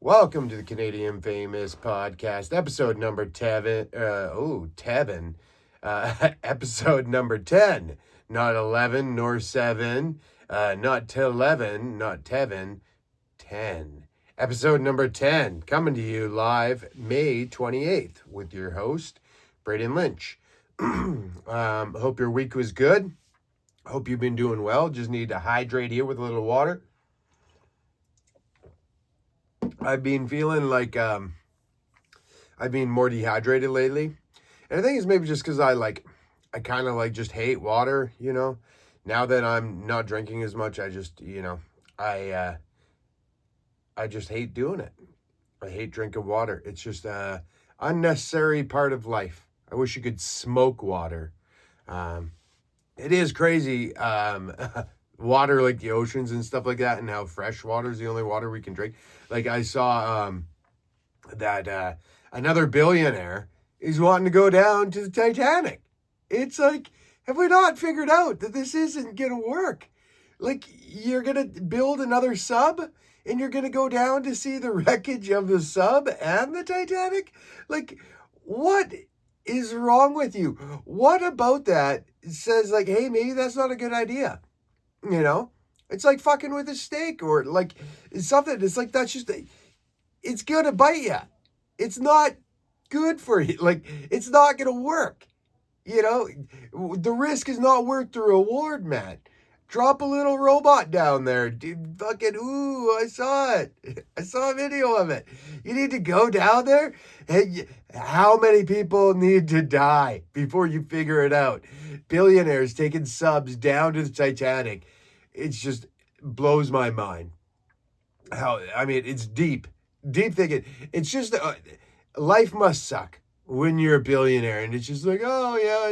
Welcome to the Canadian Famous Podcast, episode number 10. Episode number 10. Not 11 nor 7. Not till 11, not Tevin. 10. Episode number 10, coming to you live May 28th with your host, Braydon Lynch. Hope your week was good. Hope you've been doing well. Just need to hydrate here with a little water. I've been feeling like I've been more dehydrated lately. And I think it's maybe just because I kind of just hate water, Now that I'm not drinking as much, I just, I just hate doing it. I hate drinking water. It's just a unnecessary part of life. I wish you could smoke water. It is crazy, water like the oceans and stuff like that, and how fresh water is the only water we can drink. Like I saw that another billionaire is wanting to go down to the Titanic. It's like, have we not figured out that this isn't going to work? Like, you're going to build another sub and you're going to go down to see the wreckage of the sub and the Titanic? Like, what is wrong with you? What about that says hey, maybe that's not a good idea? It's like fucking with a steak or something. It's like, that's just, it's going to bite you. It's not good for you. It's not going to work. The risk is not worth the reward, man. Drop a little robot down there. Dude, fucking, ooh, I saw it. I saw a video of it. You need to go down there. And how many people need to die before you figure it out? Billionaires taking subs down to the Titanic. It's just blows my mind. It's deep thinking. It's just, life must suck when you're a billionaire, and it's just oh yeah,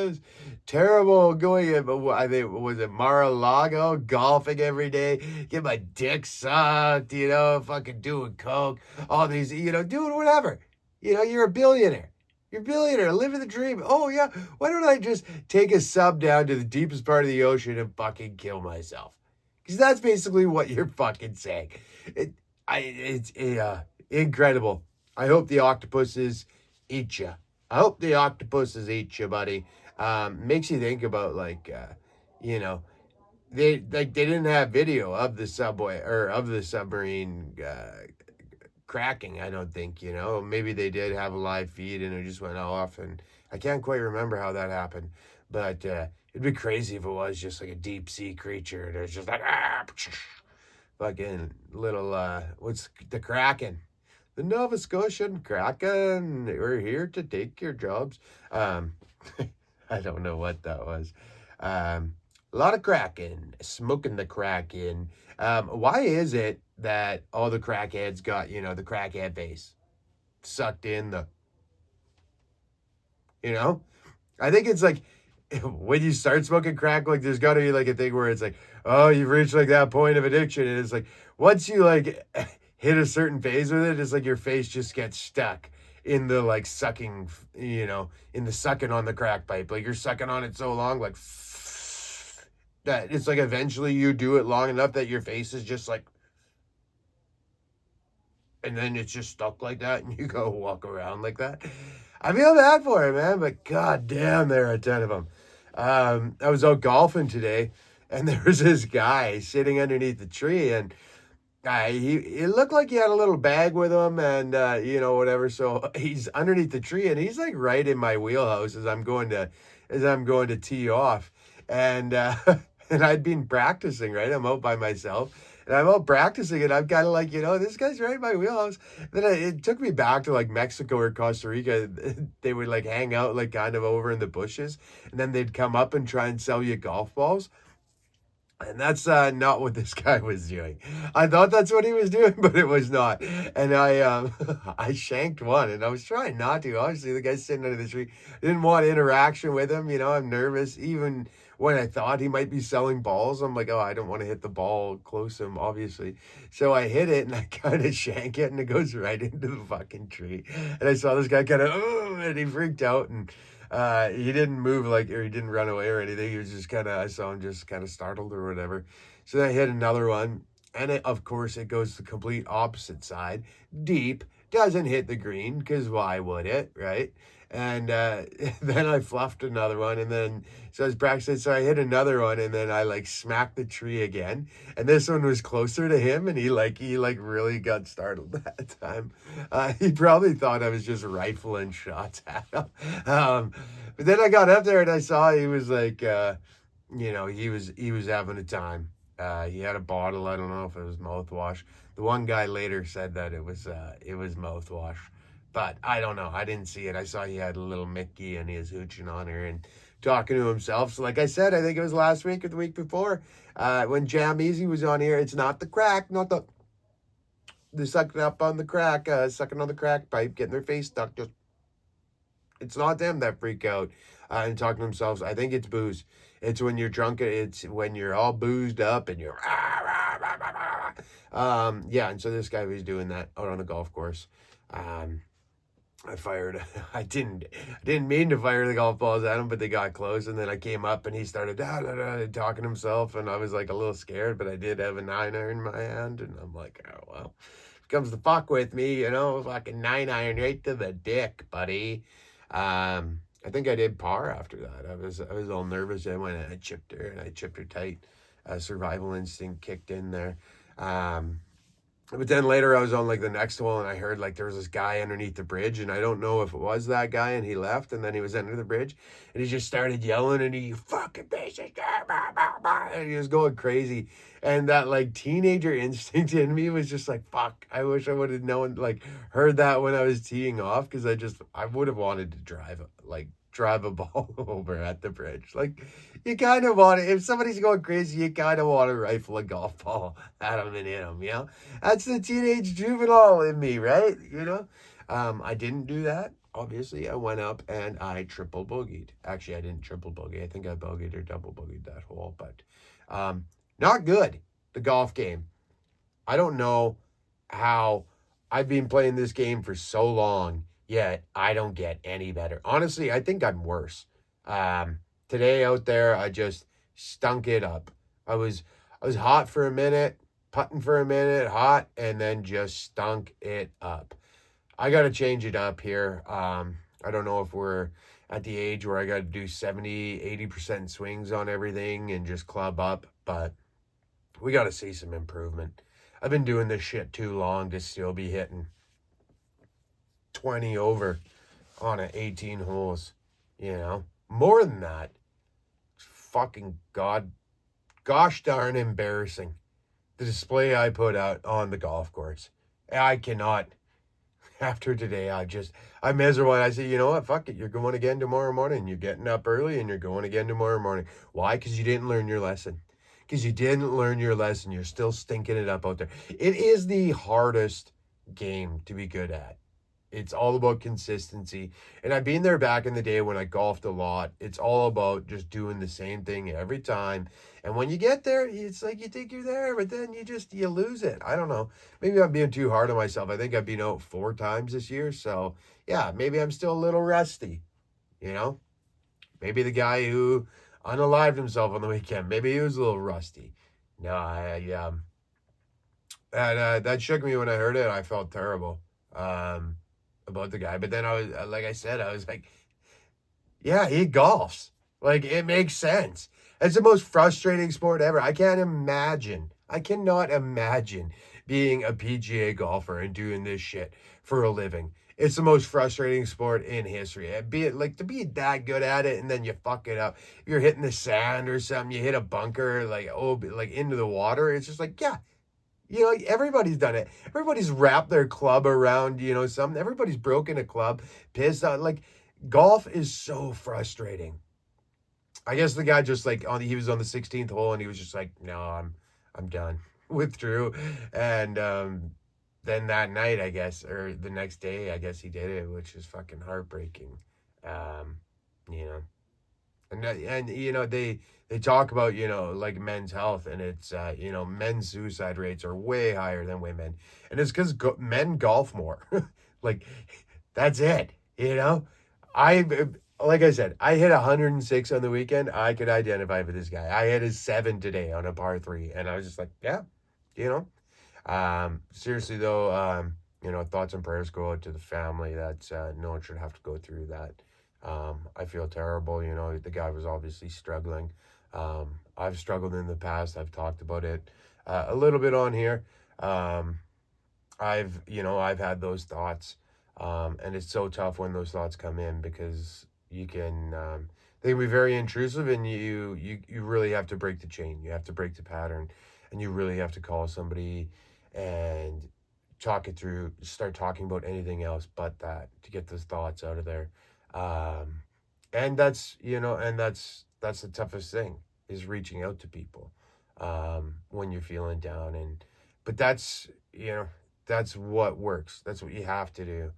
it's terrible going I think, was it Mar-a-Lago, golfing every day, get my dick sucked, fucking doing coke, all these, doing whatever. You're a billionaire. You're a billionaire, living the dream. Oh yeah, why don't I just take a sub down to the deepest part of the ocean and fucking kill myself? Because that's basically what you're fucking saying. It's incredible. I hope the octopuses eat you. I hope the octopuses eat you, buddy. Makes you think about they didn't have video of the subway or of the submarine cracking, I don't think, maybe they did have a live feed and it just went off, and I can't quite remember how that happened, but it'd be crazy if it was just like a deep sea creature and it's just fucking little what's the Kraken, the Nova Scotian Kraken, we're here to take your jobs. I don't know what that was. A lot of Kraken, smoking the Kraken. Why is it that all the crackheads got, the crackhead face sucked in I think it's when you start smoking crack, there's got to be a thing where it's oh, you've reached that point of addiction. And it's once you hit a certain phase with it, it's your face just gets stuck in the sucking, in the sucking on the crack pipe. You're sucking on it so long, that it's eventually you do it long enough that your face is just and then it's just stuck like that and you go walk around like that. I feel bad for it, man, but god damn, there are a ton of them. I was out golfing today and there was this guy sitting underneath the tree, and it looked like he had a little bag with him and whatever. So he's underneath the tree and he's right in my wheelhouse as I'm going to tee off. And and I'd been practicing, right? I'm out by myself. And I'm out practicing, and I'm kind of this guy's right in my wheelhouse. Then it took me back to Mexico or Costa Rica. They would hang out kind of over in the bushes, and then they'd come up and try and sell you golf balls. And that's not what this guy was doing. I thought that's what he was doing, but it was not. And I shanked one, and I was trying not to. Obviously, the guy's sitting under the tree. Didn't want interaction with him. I'm nervous. Even when I thought he might be selling balls, I'm oh, I don't want to hit the ball close to him, obviously. So I hit it, and I kind of shank it, and it goes right into the fucking tree. And I saw this guy kind of, and he freaked out, and he didn't move or he didn't run away or anything. He was just I saw him just kind of startled or whatever. So then I hit another one, And of course, it goes the complete opposite side. Deep, doesn't hit the green, because why would it, right? And then I fluffed another one, and then so I was practicing. So I hit another one, and then I like smacked the tree again. And this one was closer to him, and he really got startled that time. He probably thought I was just rifling shots at him. But then I got up there, and I saw he was like, he was having a time. He had a bottle. I don't know if it was mouthwash. The one guy later said that it was mouthwash, but I don't know. I didn't see it. I saw he had a little Mickey and he was hooching on her and talking to himself. So, like I said, I think it was last week or the week before when Jam Easy was on here. It's not the crack, not the sucking up on the crack, sucking on the crack pipe, getting their face stuck. Just it's not them that freak out and talking to themselves. I think it's booze. It's when you're drunk. It's when you're all boozed up and you're yeah. And so this guy was doing that out on the golf course. I fired. I didn't mean to fire the golf balls at him, but they got close. And then I came up and he started talking to himself, and I was like a little scared, but I did have a 9-iron in my hand, and I'm like, oh well, comes to fuck with me, fucking 9-iron right to the dick, buddy. I think I did par after that. I was all nervous. I went and I chipped her tight. Survival instinct kicked in there. But then later I was on like the next hole and I heard like there was this guy underneath the bridge, and I don't know if it was that guy, and he left and then he was under the bridge and he just started yelling and he fucking bitches, and he was going crazy. And that like teenager instinct in me was just like, fuck, I wish I would have known, like heard that when I was teeing off, because I would have wanted to drive a ball over at the bridge. Like, you kind of want to, if somebody's going crazy, you kind of want to rifle a golf ball at them and hit them, That's the teenage juvenile in me, right? I didn't do that. Obviously, I went up and I triple bogeyed. Actually, I didn't triple bogey. I think I bogeyed or double bogeyed that hole, but not good, the golf game. I don't know how I've been playing this game for so long, yet I don't get any better. Honestly, I think I'm worse. Today out there, I just stunk it up. I was hot for a minute, putting for a minute, hot, and then just stunk it up. I got to change it up here. I don't know if we're at the age where I got to do 70, 80% swings on everything and just club up, but we got to see some improvement. I've been doing this shit too long to still be hitting 20 over on 18 holes, More than that. Fucking gosh darn embarrassing. The display I put out on the golf course. I cannot. After today, I'm miserable. And I say, you know what? Fuck it. You're going again tomorrow morning. You're getting up early and you're going again tomorrow morning. Why? Because you didn't learn your lesson. You're still stinking it up out there. It is the hardest game to be good at. It's all about consistency. And I've been there back in the day when I golfed a lot. It's all about just doing the same thing every time. And when you get there, it's like you think you're there, but then you lose it. I don't know. Maybe I'm being too hard on myself. I think I've been out 4 times this year. So, yeah, maybe I'm still a little rusty, Maybe the guy who unalived himself on the weekend, maybe he was a little rusty. No, that shook me when I heard it. I felt terrible. About the guy, but then I was like I said, I was like, yeah, he golfs, like it makes sense. It's the most frustrating sport ever. I cannot imagine being a PGA golfer and doing this shit for a living. It's the most frustrating sport in history. Be it like to be that good at it and then you fuck it up. You're hitting the sand or something, you hit a bunker like into the water. It's just like, yeah. Everybody's done it. Everybody's wrapped their club around, something. Everybody's broken a club, pissed out. Like, golf is so frustrating. I guess the guy just he was on the 16th hole and he was just like, no, I'm done. Withdrew. And then that night, I guess, or the next day, I guess he did it, which is fucking heartbreaking. And they talk about, like men's health, and it's, men's suicide rates are way higher than women. And it's because men golf more. Like, that's it, like I said, I hit 106 on the weekend. I could identify with this guy. I hit a 7 today on a par 3. And I was just like, yeah, Seriously though, thoughts and prayers go out to the family. That no one should have to go through that. I feel terrible. The guy was obviously struggling. I've struggled in the past. I've talked about it a little bit on here. Um, I've had those thoughts, and it's so tough when those thoughts come in because they can be very intrusive, and you really have to break the chain. You have to break the pattern, and you really have to call somebody and talk it through. Start talking about anything else but that to get those thoughts out of there. Um, and that's the toughest thing is reaching out to people when you're feeling down but that's what works. That's what you have to do.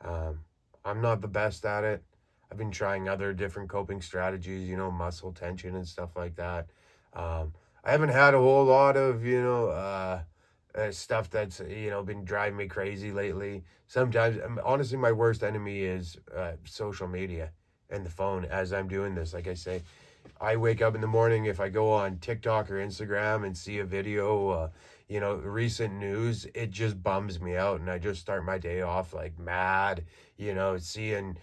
um, I'm not the best at it. I've been trying other different coping strategies, muscle tension and stuff like that. I haven't had a whole lot of stuff that's been driving me crazy lately. Sometimes, honestly, my worst enemy is social media and the phone. As I'm doing this, like I say, I wake up in the morning, if I go on TikTok or Instagram and see a video, recent news, it just bums me out. And I just start my day off like mad, seeing,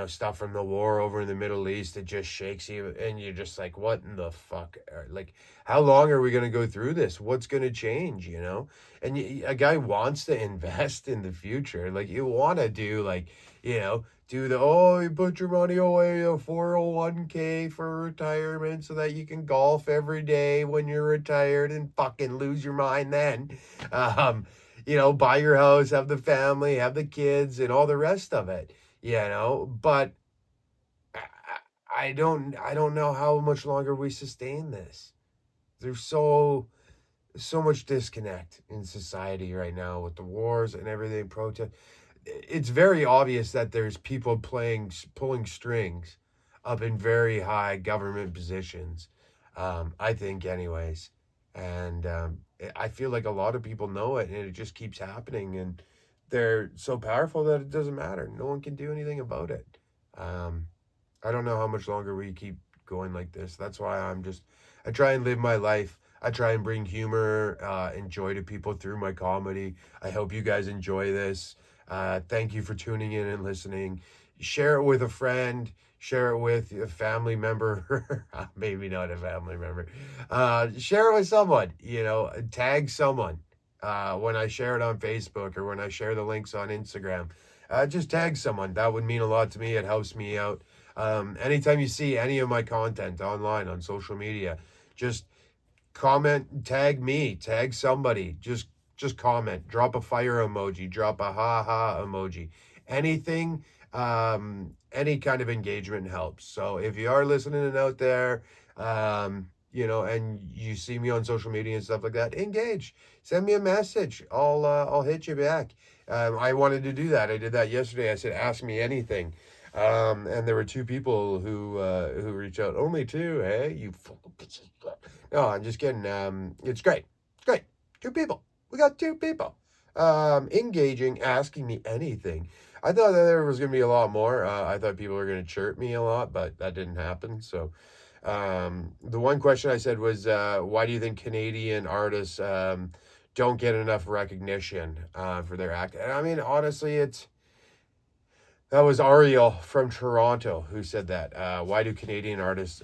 stuff from the war over in the Middle East. It just shakes you. And you're just like, what in the fuck? Like, how long are we going to go through this? What's going to change, And a guy wants to invest in the future. Like, you want to do, like, you put your money away, a 401k for retirement so that you can golf every day when you're retired and fucking lose your mind then. Buy your house, have the family, have the kids, and all the rest of it, but I don't know how much longer we sustain this. There's so much disconnect in society right now with the wars and everything, protest. It's very obvious that there's people pulling strings up in very high government positions. I think, anyways, and I feel like a lot of people know it, and it just keeps happening, and they're so powerful that it doesn't matter. No one can do anything about it. Um, I don't know how much longer we keep going like this. That's why I try and live my life. I try and bring humor and joy to people through my comedy. I hope you guys enjoy this. Thank you for tuning in and listening. Share it with a friend. Share it with a family member. Maybe not a family member. Share it with someone. Tag someone. When I share it on Facebook or when I share the links on Instagram, just tag someone. That would mean a lot to me. It helps me out. Anytime you see any of my content online on social media, just comment, tag me, tag somebody. Just comment, drop a fire emoji, drop a ha ha emoji. Anything, any kind of engagement helps. So if you are listening out there, and you see me on social media and stuff like that, engage. Send me a message. I'll hit you back. I wanted to do that. I did that yesterday. I said, ask me anything. And there were two people who reached out. Only two, hey? You fucking piece of shit. No, I'm just kidding. It's great. It's great. Two people. We got two people. Engaging, asking me anything. I thought that there was gonna be a lot more. I thought people were gonna chirp me a lot, but that didn't happen. So, the one question I said was, why do you think Canadian artists don't get enough recognition for their act? And I mean, honestly, that was Ariel from Toronto who said that. Why do Canadian artists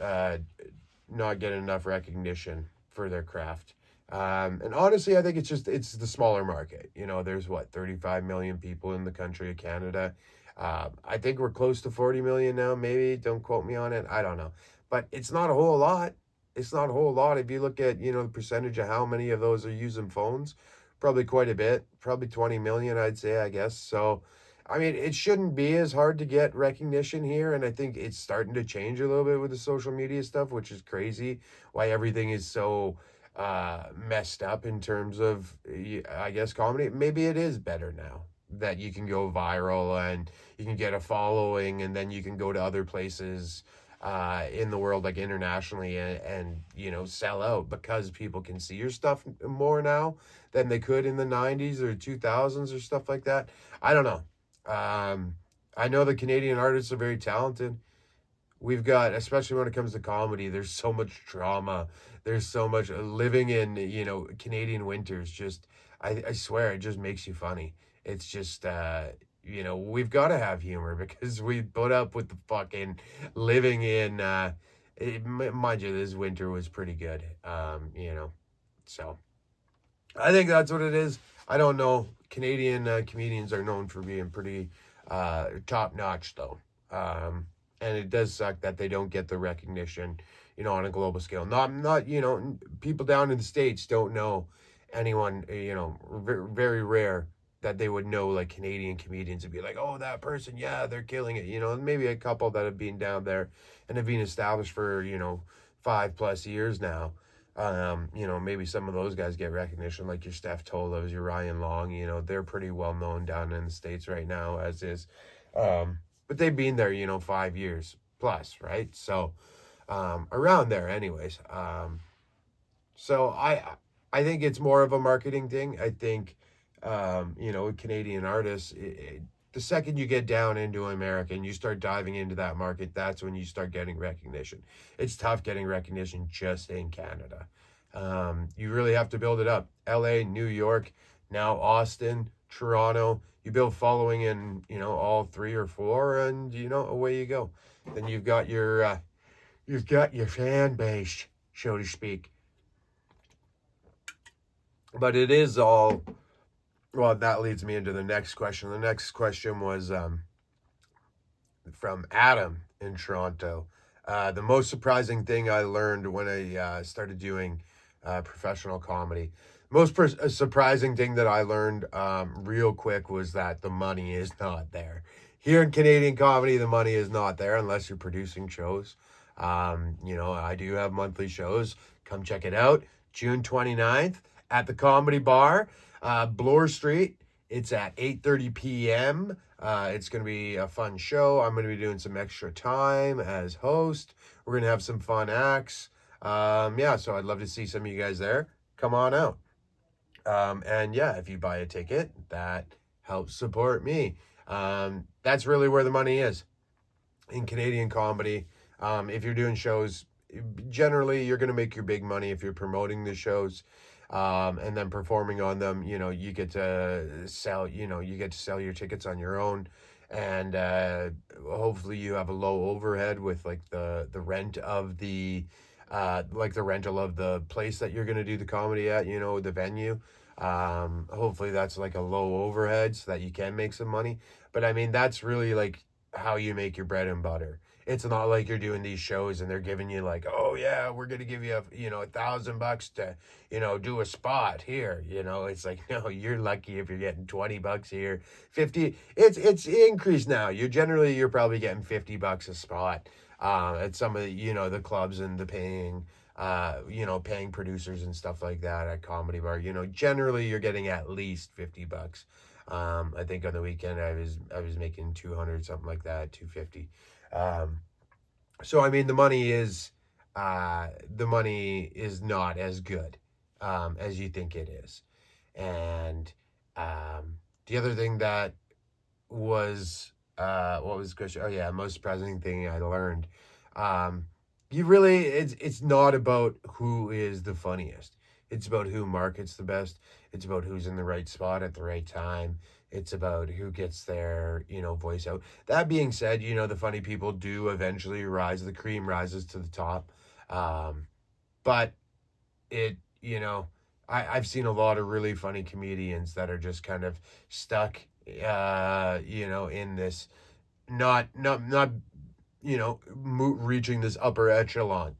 not get enough recognition for their craft? And honestly, I think it's the smaller market. There's 35 million people in the country of Canada. I think we're close to 40 million now, maybe. Don't quote me on it. I don't know. But it's not a whole lot. It's not a whole lot. If you look at, the percentage of how many of those are using phones, probably quite a bit. Probably 20 million, I'd say, I guess. So, I mean, it shouldn't be as hard to get recognition here. And I think it's starting to change a little bit with the social media stuff, which is crazy. Why everything is so messed up in terms of, I guess, comedy. Maybe it is better now that you can go viral and you can get a following, and then you can go to other places in the world, like internationally, and sell out because people can see your stuff more now than they could in the 90s or 2000s or stuff like that. I don't know. I know the Canadian artists are very talented. we've got, especially when it comes to comedy, there's so much drama. There's so much living in, Canadian winters. Just, I swear, it just makes you funny. It's just, we've got to have humor because we put up with the fucking living in, mind you, this winter was pretty good. So I think that's what it is. I don't know. Canadian comedians are known for being pretty top notch, though. And it does suck that they don't get the recognition, on a global scale. Not, people down in the States don't know anyone, very rare that they would know like Canadian comedians and be like, oh, that person, yeah, they're killing it. And maybe a couple that have been down there and have been established for, 5+ years now. Maybe some of those guys get recognition, like your Steph Tolos, your Ryan Long. They're pretty well known down in the States right now, as is. But they've been there, 5 years plus, right? So, around there, anyways. So I think it's more of a marketing thing. I think, Canadian artists, the second you get down into America and you start diving into that market, that's when you start getting recognition. It's tough getting recognition just in Canada. You really have to build it up. LA, New York, now Austin, Toronto. You build following in, all 3 or 4, and away you go. Then you've got your fan base, so to speak. But it is all. Well, that leads me into the next question. The next question was from Adam in Toronto. The most surprising thing I learned when I started doing professional comedy. Most surprising thing that I learned real quick was that the money is not there. Here in Canadian comedy, the money is not there unless you're producing shows. I do have monthly shows. Come check it out. June 29th at the Comedy Bar, Bloor Street. It's at 8:30 p.m. It's going to be a fun show. I'm going to be doing some extra time as host. We're going to have some fun acts. So I'd love to see some of you guys there. Come on out. And yeah, if you buy a ticket, that helps support me. That's really where the money is in Canadian comedy. If you're doing shows, generally you're going to make your big money if you're promoting the shows. And then performing on them, you get to sell, your tickets on your own. And hopefully you have a low overhead with like the rent of the rental of the place that you're going to do the comedy at, the venue. Hopefully that's like a low overhead so that you can make some money. But I mean, that's really like how you make your bread and butter. It's not like you're doing these shows and they're giving you like, oh yeah, we're going to give you $1,000 to, do a spot here. It's like, no, you're lucky if you're getting $20 here, 50. It's increased now. You're probably getting $50 a spot, at some of the, the clubs and the paying producers and stuff like that at Comedy Bar. Generally you're getting at least $50. I think on the weekend I was making 200, something like that, 250. So I mean, the money is not as good as you think it is. And the other thing that was what was the question? Oh yeah, most surprising thing I learned. It's not about who is the funniest. It's about who markets the best. It's about who's in the right spot at the right time. It's about who gets their, voice out. That being said, the funny people do eventually rise. The cream rises to the top. But I've seen a lot of really funny comedians that are just kind of stuck, in this, not reaching this upper echelon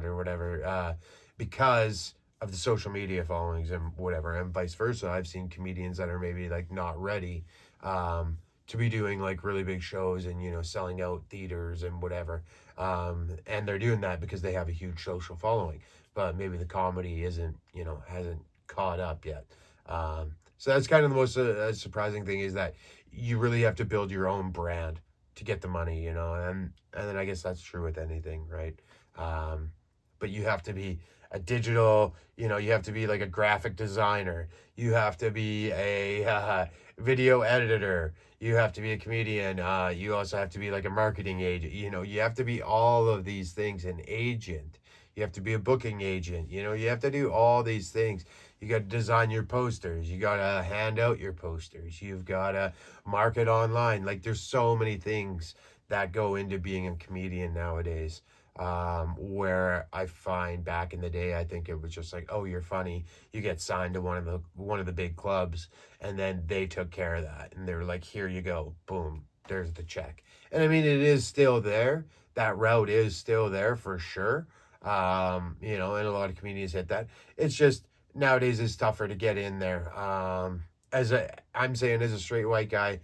or whatever, because of the social media followings and whatever, and vice versa. I've seen comedians that are maybe like not ready to be doing like really big shows and selling out theaters and whatever, and they're doing that because they have a huge social following, but maybe the comedy hasn't caught up yet. So that's kind of the most surprising thing, is that you really have to build your own brand to get the money, and then I guess that's true with anything, right? But you have to be a digital, you have to be like a graphic designer. You have to be a video editor. You have to be a comedian. You also have to be like a marketing agent. You have to be all of these things, an agent. You have to be a booking agent. You have to do all these things. You got to design your posters. You got to hand out your posters. You've got to market online. Like, there's so many things that go into being a comedian nowadays. Where I find back in the day, I think it was just like, oh, you're funny. You get signed to one of the big clubs, and then they took care of that, and they were like, here you go, boom, there's the check. And I mean, it is still there. That route is still there for sure. And a lot of comedians hit that. It's just nowadays it's tougher to get in there. I'm saying as a straight white guy,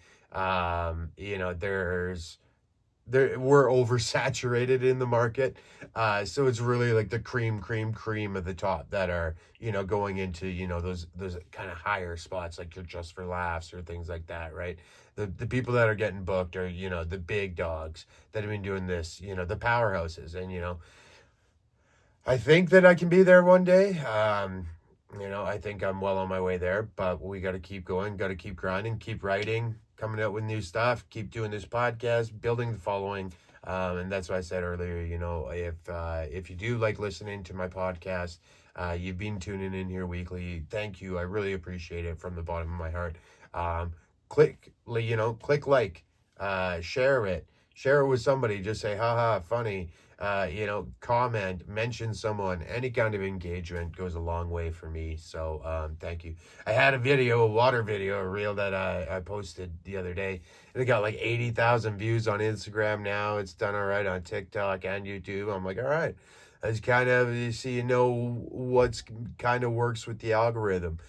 we're oversaturated in the market. So it's really like the cream of the top that are, going into, those kind of higher spots, like your Just for Laughs or things like that, right? The people that are getting booked are, the big dogs that have been doing this, the powerhouses. And, I think that I can be there one day. I think I'm well on my way there, but we got to keep going, got to keep grinding, keep writing, coming out with new stuff, keep doing this podcast, building the following. And that's what I said earlier. If you do like listening to my podcast, you've been tuning in here weekly. Thank you. I really appreciate it from the bottom of my heart. Click like, share it with somebody. Just say, haha, funny. Comment, mention someone. Any kind of engagement goes a long way for me. So, thank you. I had a water video, a reel that I posted the other day, and it got like 80,000 views on Instagram now. It's done all right on TikTok and YouTube. I'm like, all right. That's kind of, you see, what's kind of works with the algorithm.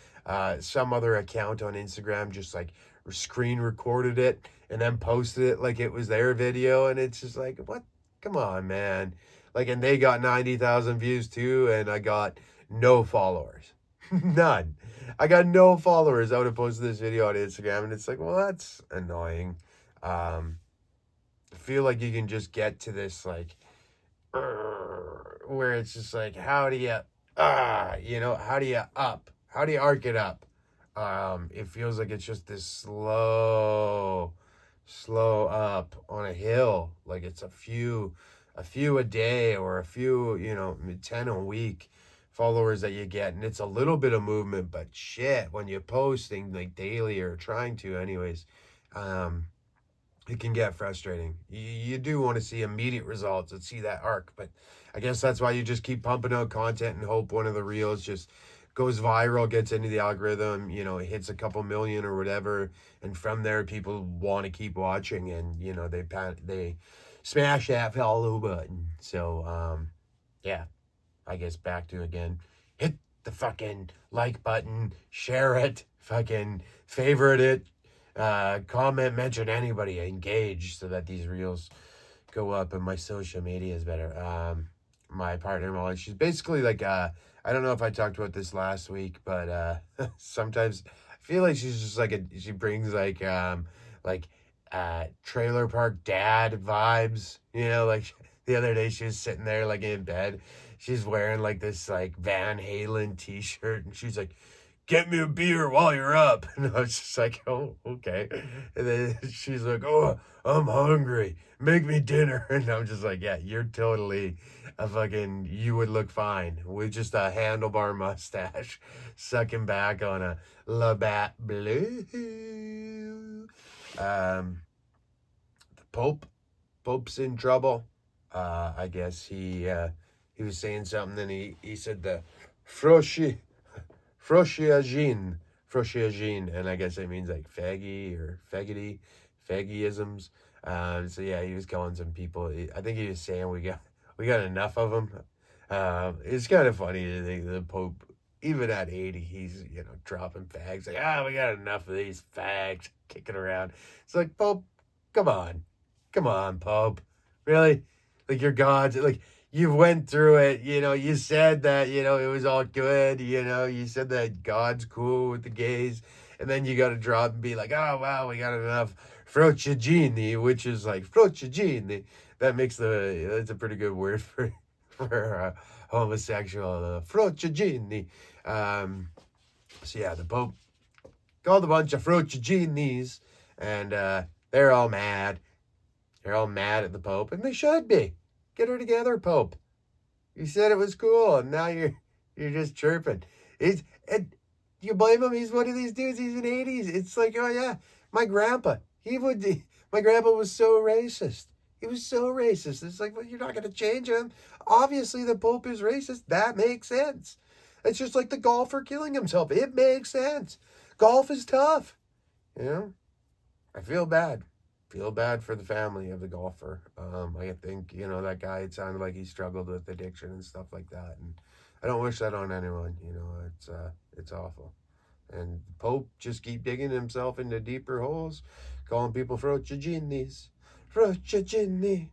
Some other account on Instagram just like screen recorded it and then posted it like it was their video, and it's just like, what? Come on, man. Like, and they got 90,000 views too, and I got no followers. None. I got no followers. I would have posted this video on Instagram, and it's like, well, that's annoying. I feel like you can just get to this, like, where it's just like, how do you arc it up? It feels like it's just this slow up on a hill. Like it's a few a day, or a few, 10 a week followers that you get. And it's a little bit of movement, but shit, when you're posting like daily, or trying to anyways, it can get frustrating. You do want to see immediate results and see that arc, but I guess that's why you just keep pumping out content and hope one of the reels just goes viral, gets into the algorithm, it hits a couple million or whatever, and from there people want to keep watching, and they smash that follow button. So yeah, I guess back to again, hit the fucking like button, share it, fucking favorite it, comment, mention anybody, engage, so that these reels go up and my social media is better. My partner Molly, she's basically like I don't know if I talked about this last week, but sometimes I feel like she's just like she brings like trailer park dad vibes, like the other day she was sitting there like in bed, she's wearing like this like Van Halen t-shirt, and she's like, get me a beer while you're up. And I was just like, oh, okay. And then she's like, oh, I'm hungry, make me dinner. And I'm just like, yeah, you're totally you would look fine with just a handlebar mustache, sucking back on a Labatt Blue. The Pope's in trouble. I guess he was saying something, and he said the Froshiagine, and I guess it means like faggy or faggoty, faggyisms. So yeah, he was calling some people. I think he was saying we got enough of them. It's kind of funny to think the Pope, even at 80, he's dropping fags. Like, we got enough of these fags kicking around. It's like, Pope, come on, Pope, really? Like, you're God's, like, you went through it, you said that, it was all good, you said that God's cool with the gays, and then you got to drop and be like, oh, wow, we got enough frociagini, which is like, frociagini, that makes that's a pretty good word for homosexual, frociagini. So yeah, the Pope called a bunch of frociginis, and they're all mad. They're all mad at the Pope, and they should be. Get her together, Pope. You said it was cool, and now you're just chirping. And you blame him? He's one of these dudes. He's in 80s. It's like, oh yeah, my grandpa. My grandpa was so racist. He was so racist. It's like, well, you're not going to change him. Obviously, the Pope is racist. That makes sense. It's just like the golfer killing himself. It makes sense. Golf is tough. You know, I feel bad. Feel bad for the family of the golfer. I think, that guy, it sounded like he struggled with addiction and stuff like that. And I don't wish that on anyone. It's awful. And the Pope just keep digging himself into deeper holes, calling people frociginis. Frocigini.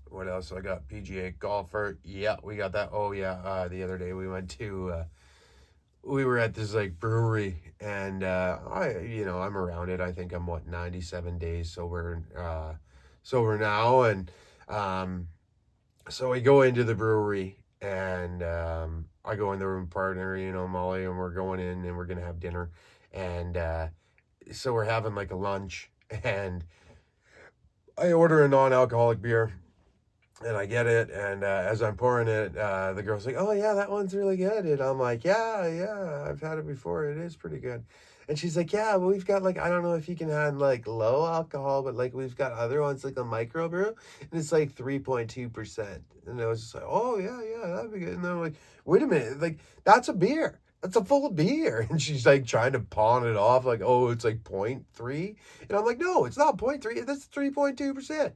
What else? I got PGA golfer. Yeah, we got that. Oh yeah. The other day we went to we were at this like brewery, and I'm around it. I think I'm 97 days sober now, and so we go into the brewery, and I go in there with my partner, Molly, and we're going in and we're gonna have dinner, and so we're having like a lunch, and I order a non-alcoholic beer. And I get it, and as I'm pouring it, the girl's like, "Oh yeah, that one's really good." And I'm like, "Yeah, I've had it before. It is pretty good." And she's like, "Yeah, well, we've got like, I don't know if you can have like low alcohol, but like we've got other ones like a microbrew, and it's like 3.2%." And I was just like, "Oh yeah, that'd be good." And I'm like, "Wait a minute, like that's a beer. That's a full beer." And she's like trying to pawn it off, like, "Oh, it's like 0.3." And I'm like, "No, it's not 0.3. That's 3.2%.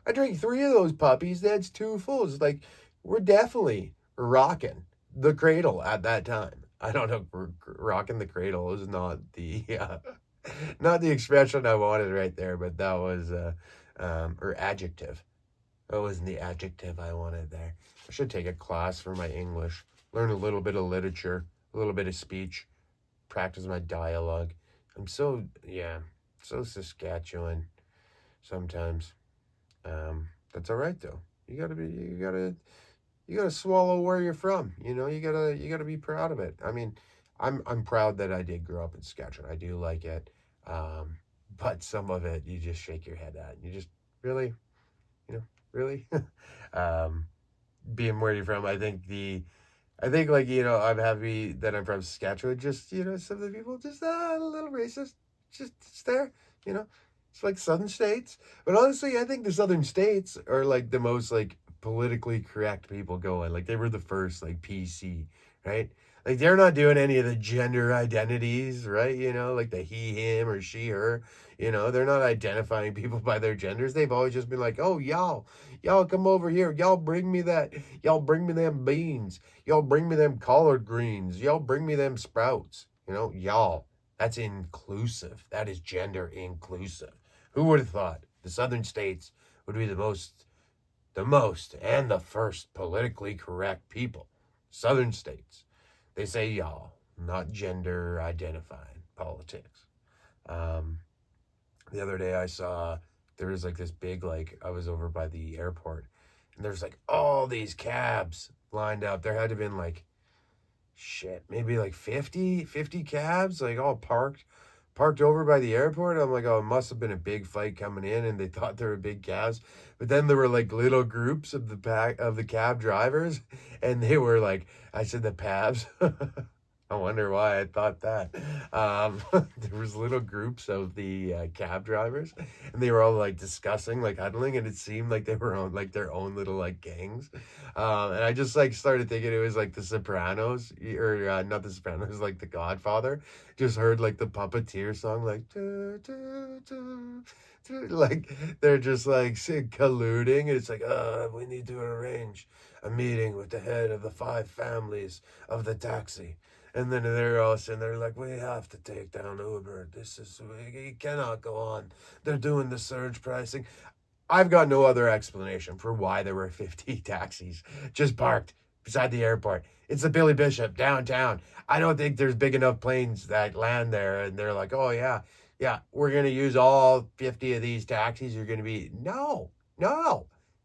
I drank 3 of those puppies. That's 2 fulls." Like, we're definitely rocking the cradle at that time. I don't know. Rocking the cradle is not the not the expression I wanted right there, but that was or adjective. That wasn't the adjective I wanted there. I should take a class for my English, learn a little bit of literature, a little bit of speech, practice my dialogue. I'm so Saskatchewan sometimes. That's all right though. You gotta swallow where you're from. You gotta be proud of it. I mean, I'm proud that I did grow up in Saskatchewan. I do like it. But some of it you just shake your head at. You just really, really. Being where you're from, I think like, I'm happy that I'm from Saskatchewan. Just, some of the people just a little racist. Just it's there, you know. It's like southern states. But honestly, I think the southern states are like the most like politically correct people going. Like they were the first like PC, right? Like they're not doing any of the gender identities, right? Like the he, him, or she, her. They're not identifying people by their genders. They've always just been like, "Oh, y'all come over here. Y'all bring me that. Y'all bring me them beans. Y'all bring me them collard greens. Y'all bring me them sprouts." Y'all. That's inclusive. That is gender inclusive. Who would have thought the southern states would be the most, and the first politically correct people? Southern states. They say y'all, not gender identifying politics. The other day I saw there was like this big, like, I was over by the airport, and there's like all these cabs lined up. There had to have been like, maybe like 50 cabs, like all parked over by the airport. I'm like, oh, it must have been a big fight coming in, and they thought there were big cabs. But then there were like little groups of the cab drivers, and they were like, I said the Pabs. I wonder why I thought that. There was little groups of the cab drivers, and they were all like discussing, like huddling, and it seemed like they were on like their own little like gangs. And I just like started thinking it was like The Sopranos, or not The Sopranos, like The Godfather. Just heard like the puppeteer song, like like they're just like colluding. It's like, we need to arrange a meeting with the head of the 5 families of the taxi. And then they're all sitting there like, we have to take down Uber. You cannot go on. They're doing the surge pricing. I've got no other explanation for why there were 50 taxis just parked beside the airport. It's the Billy Bishop downtown. I don't think there's big enough planes that land there. And they're like, oh yeah, we're going to use all 50 of these taxis. You're going to be, no.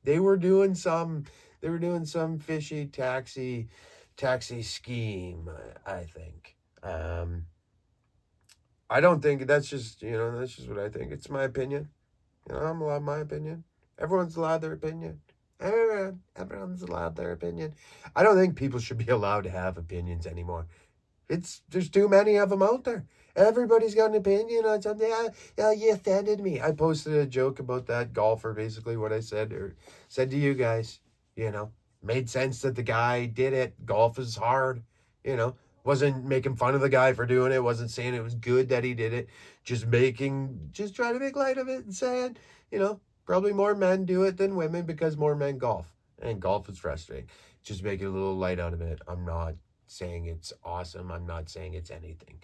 They were doing some fishy taxi scheme, I think. I don't think that's just, that's just what I think. It's my opinion. I'm allowed my opinion. Everyone's allowed their opinion. Everyone's allowed their opinion. I don't think people should be allowed to have opinions anymore. There's too many of them out there. Everybody's got an opinion on something. Yeah, you offended me. I posted a joke about that golfer, basically what I said or said to you guys. You know, made sense that the guy did it. Golf is hard. You know, wasn't making fun of the guy for doing it. Wasn't saying it was good that he did it. Just trying to make light of it and saying, probably more men do it than women because more men golf. And golf is frustrating. Just making a little light out of it. I'm not saying it's awesome. I'm not saying it's anything.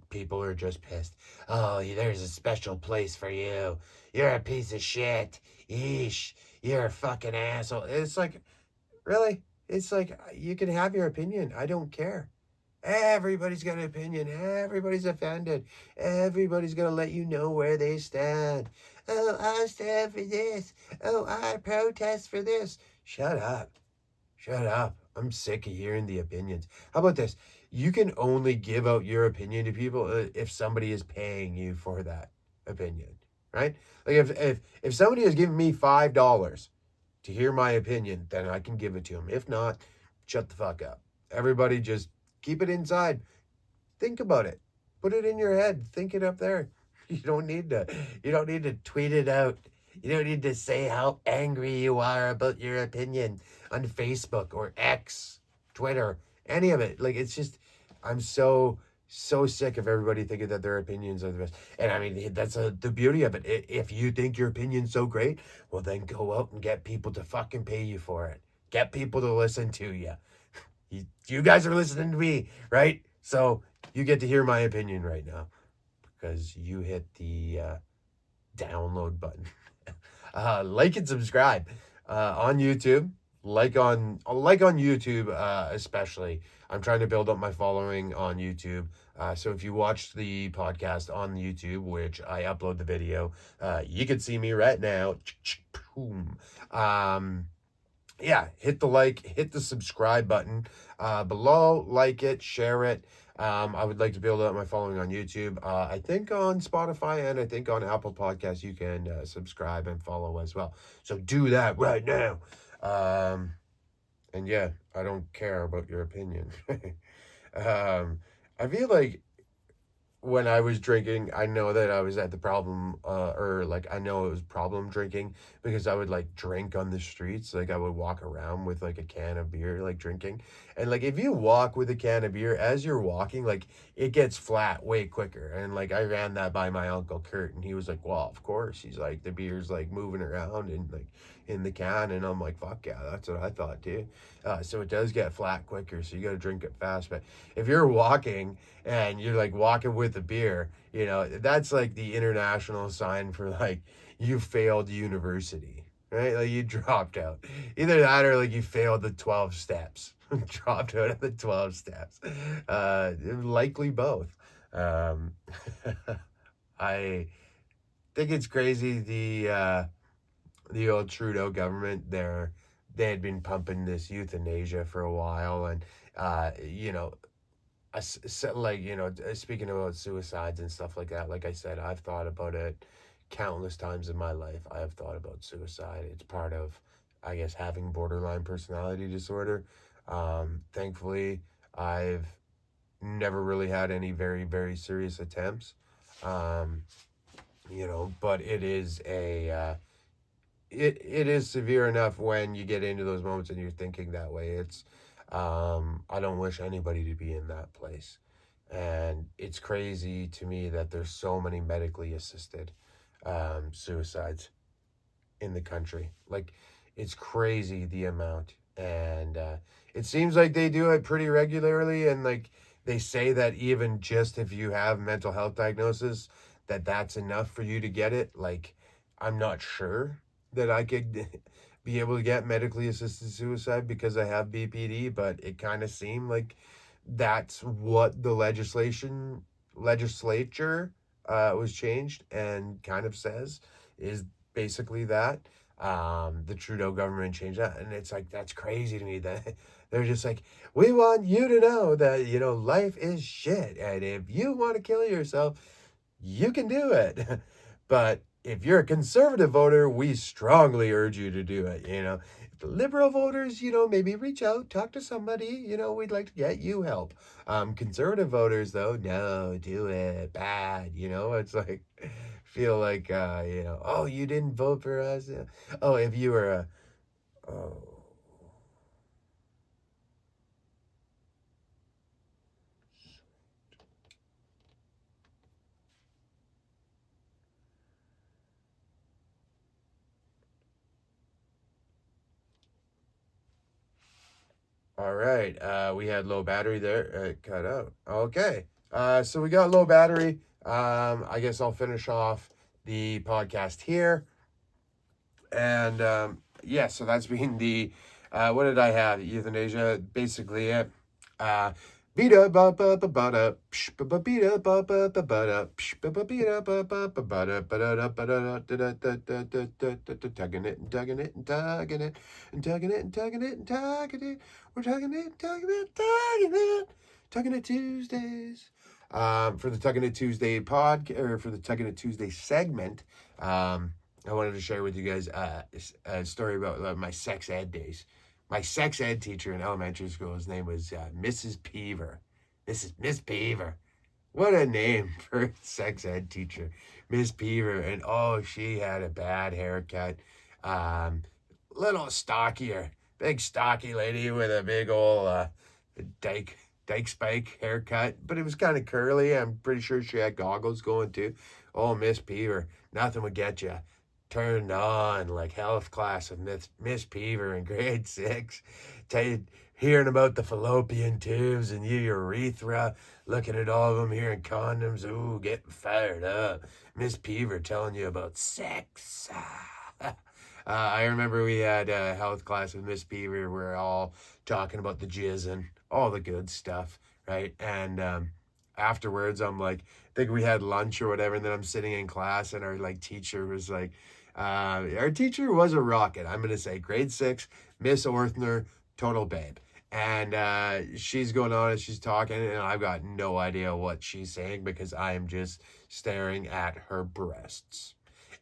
People are just pissed. Oh, there's a special place for you. You're a piece of shit. Yeesh. You're a fucking asshole. It's like, really? It's like, you can have your opinion. I don't care. Everybody's got an opinion. Everybody's offended. Everybody's going to let you know where they stand. Oh, I stand for this. Oh, I protest for this. Shut up. Shut up. I'm sick of hearing the opinions. How about this? You can only give out your opinion to people if somebody is paying you for that opinion, right? Like if somebody has given me $5 to hear my opinion, then I can give it to them. If not, shut the fuck up. Everybody just keep it inside. Think about it. Put it in your head. Think it up there. You don't need to tweet it out. You don't need to say how angry you are about your opinion on Facebook or X, Twitter, any of it. Like, it's just, I'm so sick of everybody thinking that their opinions are the best. And I mean, that's the beauty of it. If you think your opinion's so great, well, then go out and get people to fucking pay you for it. Get people to listen to you. You guys are listening to me, right? So you get to hear my opinion right now because you hit the download button. Like and subscribe on YouTube. Like on YouTube, especially. I'm trying to build up my following on YouTube. So if you watch the podcast on YouTube, which I upload the video, you can see me right now. Boom. Yeah, hit the like, hit the subscribe button below, like it, share it. I would like to build up my following on YouTube. I think on Spotify and I think on Apple Podcasts you can subscribe and follow as well. So do that right now. And yeah, I don't care about your opinion. I feel like when I was drinking, I know that I was at the problem, or like I know it was problem drinking because I would like drink on the streets. Like I would walk around with like a can of beer, like drinking. And like if you walk with a can of beer as you're walking, like it gets flat way quicker. And like I ran that by my uncle Kurt, and he was like, "Well, of course." He's like, "The beer's like moving around and like in the can," and I'm like, "Fuck yeah, that's what I thought too." So it does get flat quicker, so you got to drink it fast. But if you're walking and you're like walking with a beer, that's like the international sign for like you failed university, right? Like you dropped out. Either that or like you failed the 12 steps, dropped out of the 12 steps. Likely both. Um, I think it's crazy the old Trudeau government there. They had been pumping this euthanasia for a while, and speaking about suicides and stuff like that, like I said, I've thought about it countless times in my life. I have thought about suicide. It's part of, I guess, having borderline personality disorder. Thankfully, I've never really had any very, very serious attempts. Um, but it is severe enough when you get into those moments and you're thinking that way. I don't wish anybody to be in that place. And it's crazy to me that there's so many medically assisted suicides in the country. Like, it's crazy the amount. And it seems like they do it pretty regularly. And like, they say that even just if you have mental health diagnosis, that's enough for you to get it. Like, I'm not sure that I could be able to get medically assisted suicide because I have BPD, but it kind of seemed like that's what the legislature was changed and kind of says is basically that. The Trudeau government changed that, and it's like that's crazy to me that They're just like, we want you to know that, life is shit. And if you want to kill yourself, you can do it. But if you're a conservative voter, we strongly urge you to do it. If the liberal voters, maybe reach out, talk to somebody, we'd like to get you help. Conservative voters, though, no, do it. Bad. It's like, feel like, oh, you didn't vote for us. Oh, if you were oh. All right. We had low battery there. It cut out. Okay. So we got low battery. I guess I'll finish off the podcast here. And yeah, so that's been the what did I have? Euthanasia, basically it. Beta ba ba ba ba da psh ba ba beta ba ba ba ba da psh ba ba beta ba ba ba ba da ba da da ba da da da da da da da da da tugging it and tugging it and tugging it and tugging it and tugging it and tugging it. We're tugging it, tugging it, tugging it, tugging it Tuesdays. For the Tugging It Tuesday or for the Tugging It Tuesday segment, I wanted to share with you guys a story about my sex ed days. My sex ed teacher in elementary school, his name was Mrs. Peever. This is Miss Peever. What a name for a sex ed teacher. Miss Peever. And oh, she had a bad haircut. Little stockier. Big stocky lady with a big old dyke spike haircut. But it was kind of curly. I'm pretty sure she had goggles going too. Oh, Miss Peever. Nothing would get you turned on like health class with Miss Peever in grade 6, hearing about the fallopian tubes and your urethra, looking at all of them, hearing condoms, ooh, getting fired up. Miss Peever telling you about sex. I remember we had health class with Miss Peever. We were all talking about the jizz and all the good stuff, right? And afterwards, I'm like, I think we had lunch or whatever, and then I'm sitting in class, and our teacher was like, our teacher was a rocket. I'm gonna say grade 6, Miss Orthner, total babe. And she's going on and she's talking, and I've got no idea what she's saying because I am just staring at her breasts.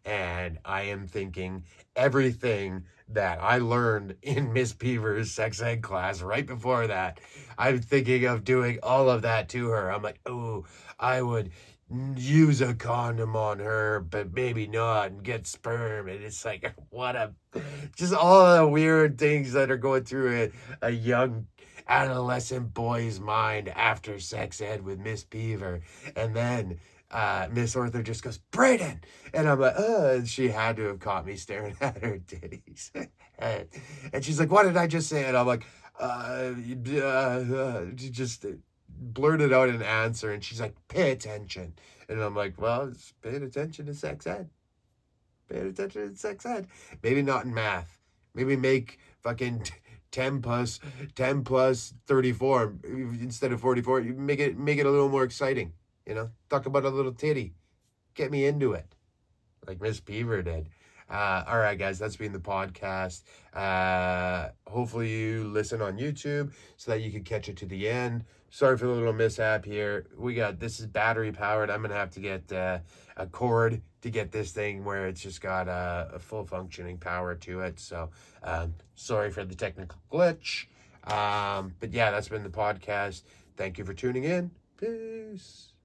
And I am thinking everything that I learned in Miss Peever's sex ed class right before that. I'm thinking of doing all of that to her. I'm like, oh, I would use a condom on her, but maybe not, and get sperm. And it's like, just all the weird things that are going through a young adolescent boy's mind after sex ed with Miss Peever. And then Miss Arthur just goes, Braydon! And I'm like, and she had to have caught me staring at her titties. And she's like, what did I just say? And I'm like, just blurted out an answer, and she's like, pay attention. And I'm like, well, it's paying attention to sex ed. Paying attention to sex ed. Maybe not in math. Maybe make fucking 10 plus 34 instead of 44. You make it a little more exciting. Talk about a little titty. Get me into it. Like Miss Peever did. All right, guys, that's been the podcast. Hopefully you listen on YouTube so that you can catch it to the end. Sorry for the little mishap here. This is battery powered. I'm going to have to get a cord to get this thing where it's just got a full functioning power to it. So sorry for the technical glitch. But yeah, that's been the podcast. Thank you for tuning in. Peace.